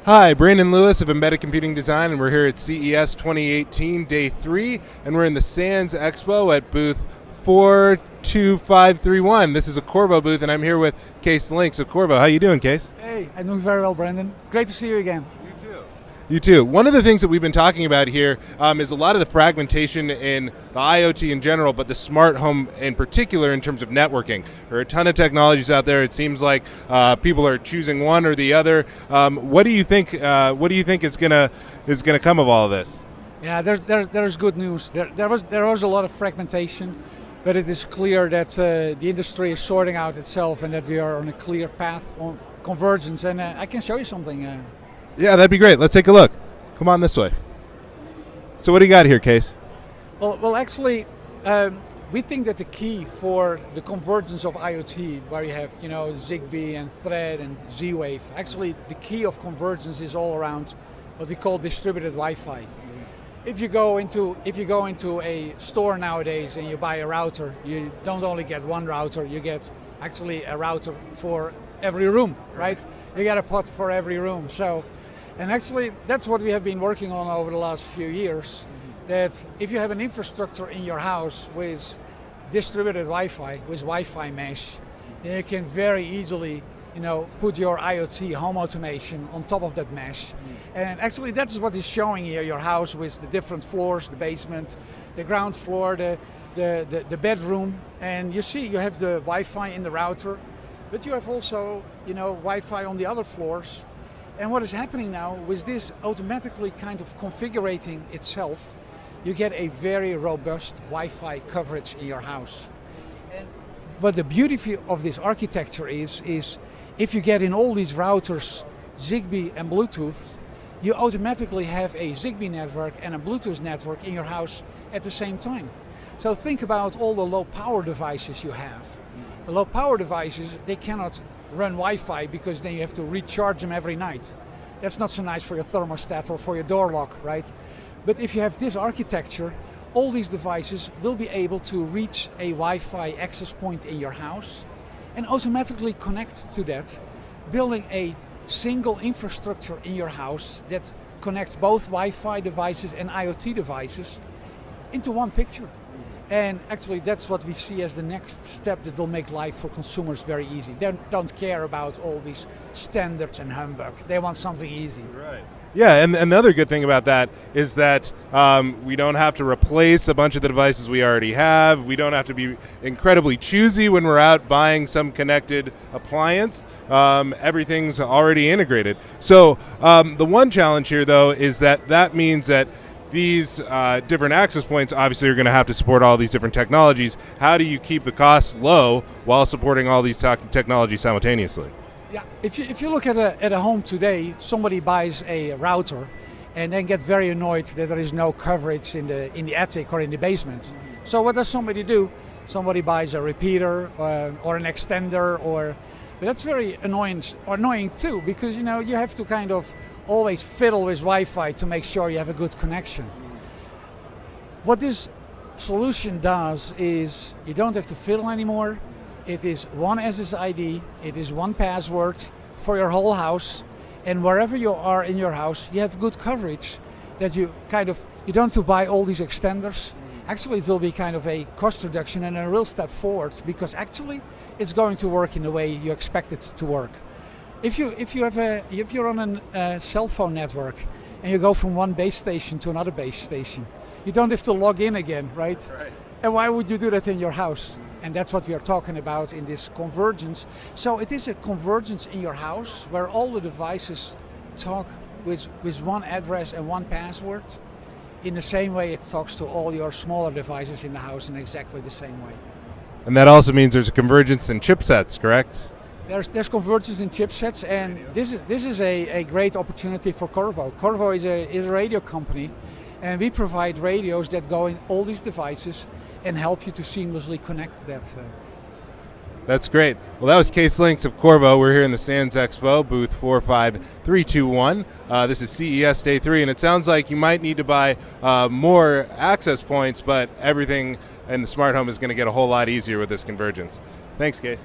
Hi, Brandon Lewis of Embedded Computing Design, and we're here at CES 2018, Day 3, and we're in the Sands Expo at booth 42531. This is a Qorvo booth, and I'm here with Cees Links of Qorvo. How you doing, Cees? Hey, I'm doing very well, Brandon. Great to see you again. You too. One of the things that we've been talking about here is a lot of the fragmentation in the IoT in general, but the smart home in particular in terms of networking. There are a ton of technologies out there. It seems like people are choosing one or the other. What do you think? What do you think is gonna come of all of this? Yeah, there's good news. There was a lot of fragmentation, but it is clear that the industry is sorting out itself and that we are on a clear path on convergence. And I can show you something. Yeah, that'd be great. Let's take a look. Come on this way. So what do you got here, Cees? Well, actually, we think that the key for the convergence of IoT, where you have Zigbee and Thread and Z-Wave, actually the key of convergence is all around what we call distributed Wi-Fi. If you go into a store nowadays and you buy a router, you don't only get one router, you get actually a router for every room, right? You get a pod for every room. And actually, that's what we have been working on over the last few years, that if you have an infrastructure in your house with distributed Wi-Fi, with Wi-Fi mesh, then you can very easily put your IoT home automation on top of that mesh. And actually, that's what is showing here, your house with the different floors, the basement, the ground floor, the bedroom. And you see, you have the Wi-Fi in the router, but you have also Wi-Fi on the other floors. And what is happening now with this automatically kind of configuring itself, you get a very robust Wi-Fi coverage in your house. And what the beauty of this architecture is if you get in all these routers, Zigbee and Bluetooth, you automatically have a Zigbee network and a Bluetooth network in your house at the same time. So think about all the low power devices you have. The low power devices, they cannot run Wi-Fi because then you have to recharge them every night. That's not so nice for your thermostat or for your door lock, right? But if you have this architecture, all these devices will be able to reach a Wi-Fi access point in your house and automatically connect to that, building a single infrastructure in your house that connects both Wi-Fi devices and IoT devices into one picture. And actually that's what we see as the next step that will make life for consumers very easy. They don't care about all these standards and humbug. They want something easy. Right. Yeah, and another good thing about that is that we don't have to replace a bunch of the devices we already have. We don't have to be incredibly choosy when we're out buying some connected appliance. Everything's already integrated. So the one challenge here, though, is that means that these different access points obviously are going to have to support all these different technologies. How do you keep the costs low while supporting all these technologies simultaneously? Yeah, if you look at a home today, somebody buys a router and then get very annoyed that there is no coverage in the attic or in the basement. So what does somebody do? Somebody buys a repeater or an extender, but that's very annoying too, because you have to kind of always fiddle with Wi-Fi to make sure you have a good connection. What this solution does is you don't have to fiddle anymore. It is one SSID, it is one password for your whole house, and wherever you are in your house, you have good coverage that you don't have to buy all these extenders. Actually, it will be kind of a cost reduction and a real step forward, because actually it's going to work in the way you expect it to work. If you're on a cell phone network and you go from one base station to another base station, you don't have to log in again, right? Right. And why would you do that in your house? And that's what we are talking about in this convergence. So it is a convergence in your house where all the devices talk with one address and one password. In the same way it talks to all your smaller devices in the house in exactly the same way. And that also means there's a convergence in chipsets, correct? There's convergence in chipsets, and this is a great opportunity for Qorvo. Qorvo is a radio company, and we provide radios that go in all these devices and help you to seamlessly connect that. That's great. Well, that was Cees Links of Qorvo. We're here in the Sands Expo, booth 45321. This is CES Day 3, and it sounds like you might need to buy more access points, but everything in the smart home is going to get a whole lot easier with this convergence. Thanks, Cees.